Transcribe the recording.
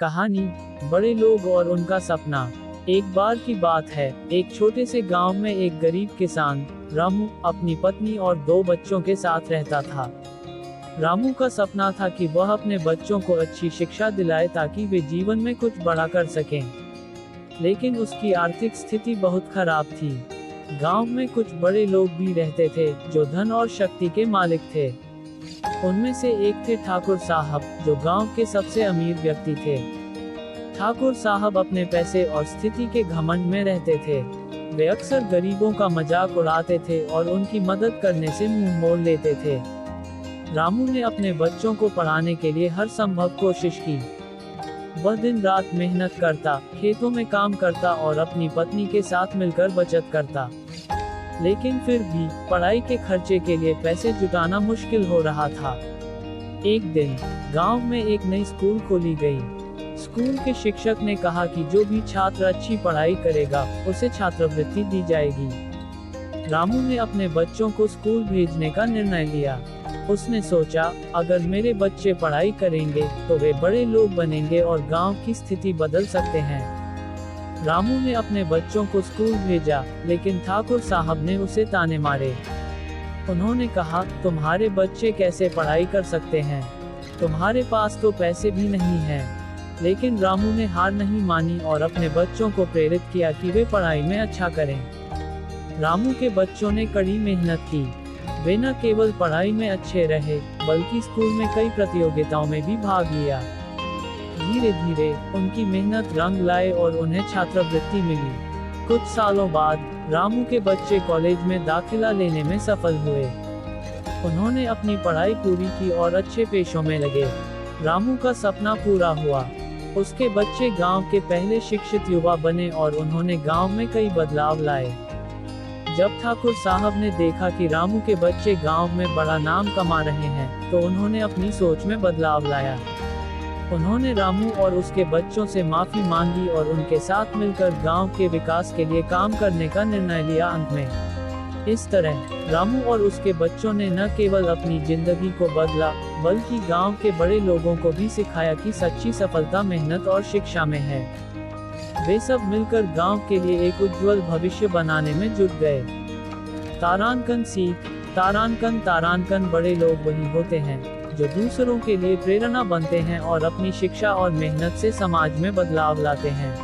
कहानी बड़े लोग और उनका सपना। एक बार की बात है, एक छोटे से गांव में एक गरीब किसान रामू अपनी पत्नी और 2 बच्चों के साथ रहता था। रामू का सपना था कि वह अपने बच्चों को अच्छी शिक्षा दिलाए ताकि वे जीवन में कुछ बड़ा कर सकें। लेकिन उसकी आर्थिक स्थिति बहुत खराब थी। गांव में कुछ बड़े लोग भी रहते थे जो धन और शक्ति के मालिक थे। उनमें से एक थे ठाकुर साहब, जो गांव के सबसे अमीर व्यक्ति थे। ठाकुर साहब अपने पैसे और स्थिति के घमंड में रहते थे। वे अक्सर गरीबों का मजाक उड़ाते थे और उनकी मदद करने से मुंह मोड़ लेते थे। रामू ने अपने बच्चों को पढ़ाने के लिए हर संभव कोशिश की। वह दिन रात मेहनत करता, खेतों में काम करता और अपनी पत्नी के साथ मिलकर बचत करता। लेकिन फिर भी पढ़ाई के खर्चे के लिए पैसे जुटाना मुश्किल हो रहा था। एक दिन गांव में एक नई स्कूल खोली गई। स्कूल के शिक्षक ने कहा कि जो भी छात्र अच्छी पढ़ाई करेगा उसे छात्रवृत्ति दी जाएगी। रामू ने अपने बच्चों को स्कूल भेजने का निर्णय लिया। उसने सोचा, अगर मेरे बच्चे पढ़ाई करेंगे तो वे बड़े लोग बनेंगे और गांव की स्थिति बदल सकते हैं। रामू ने अपने बच्चों को स्कूल भेजा, लेकिन ठाकुर साहब ने उसे ताने मारे। उन्होंने कहा, तुम्हारे बच्चे कैसे पढ़ाई कर सकते हैं? तुम्हारे पास तो पैसे भी नहीं हैं। लेकिन रामू ने हार नहीं मानी और अपने बच्चों को प्रेरित किया कि वे पढ़ाई में अच्छा करें। रामू के बच्चों ने कड़ी मेहनत की। वे न केवल पढ़ाई में अच्छे रहे, बल्कि स्कूल में कई प्रतियोगिताओं में भी भाग लिया। धीरे धीरे उनकी मेहनत रंग लाए और उन्हें छात्रवृत्ति मिली। कुछ सालों बाद रामू के बच्चे कॉलेज में दाखिला लेने में सफल हुए। उन्होंने अपनी पढ़ाई पूरी की और अच्छे पेशों में लगे। रामू का सपना पूरा हुआ। उसके बच्चे गांव के पहले शिक्षित युवा बने और उन्होंने गांव में कई बदलाव लाए। जब ठाकुर साहब ने देखा कि रामू के बच्चे गांव में बड़ा नाम कमा रहे हैं, तो उन्होंने अपनी सोच में बदलाव लाया। उन्होंने रामू और उसके बच्चों से माफी मांगी और उनके साथ मिलकर गांव के विकास के लिए काम करने का निर्णय लिया। अंत में इस तरह रामू और उसके बच्चों ने न केवल अपनी जिंदगी को बदला, बल्कि गांव के बड़े लोगों को भी सिखाया कि सच्ची सफलता मेहनत और शिक्षा में है। वे सब मिलकर गांव के लिए एक उज्जवल भविष्य बनाने में जुट गए। तारांकन सीख। तारांकन बड़े लोग वही होते हैं जो दूसरों के लिए प्रेरणा बनते हैं और अपनी शिक्षा और मेहनत से समाज में बदलाव लाते हैं।